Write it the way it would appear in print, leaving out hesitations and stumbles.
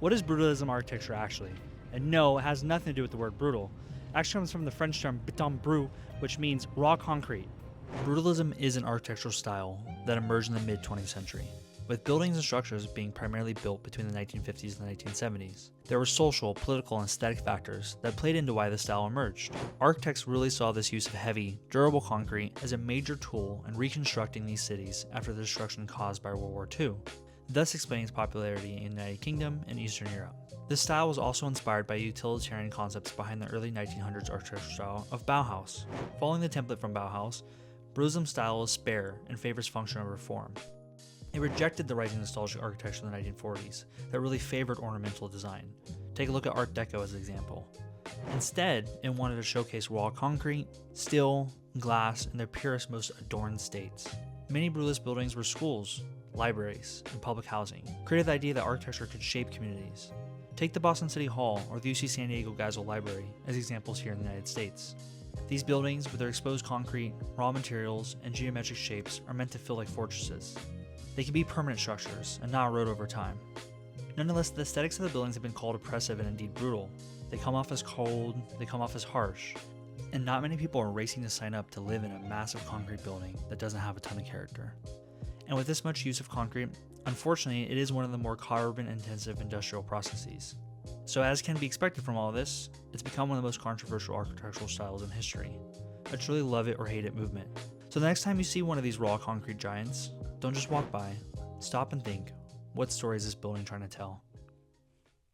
What is brutalism architecture actually? And no, it has nothing to do with the word brutal. It actually comes from the French term béton brut, which means raw concrete. Brutalism is an architectural style that emerged in the mid-20th century, with buildings and structures being primarily built between the 1950s and the 1970s. There were social, political, and aesthetic factors that played into why the style emerged. Architects really saw this use of heavy, durable concrete as a major tool in reconstructing these cities after the destruction caused by World War II, thus explaining its popularity in the United Kingdom and Eastern Europe. This style was also inspired by utilitarian concepts behind the early 1900s architectural style of Bauhaus. Following the template from Bauhaus, Brutalism style is spare and favors function over form. It rejected the rising nostalgic architecture in the 1940s that really favored ornamental design. Take a look at Art Deco as an example. Instead, it wanted to showcase raw concrete, steel, glass in their purest, most adorned states. Many brutalist buildings were schools, libraries, and public housing, created the idea that architecture could shape communities. Take the Boston City Hall or the UC San Diego Geisel Library as examples here in the United States. These buildings, with their exposed concrete, raw materials, and geometric shapes, are meant to feel like fortresses. They can be permanent structures and not erode over time. Nonetheless, the aesthetics of the buildings have been called oppressive and indeed brutal. They come off as cold, they come off as harsh, and not many people are racing to sign up to live in a massive concrete building that doesn't have a ton of character. And with this much use of concrete, unfortunately, it is one of the more carbon-intensive industrial processes. So as can be expected from all of this, it's become one of the most controversial architectural styles in history. A truly love it or hate it movement. So the next time you see one of these raw concrete giants, don't just walk by. Stop and think, what story is this building trying to tell?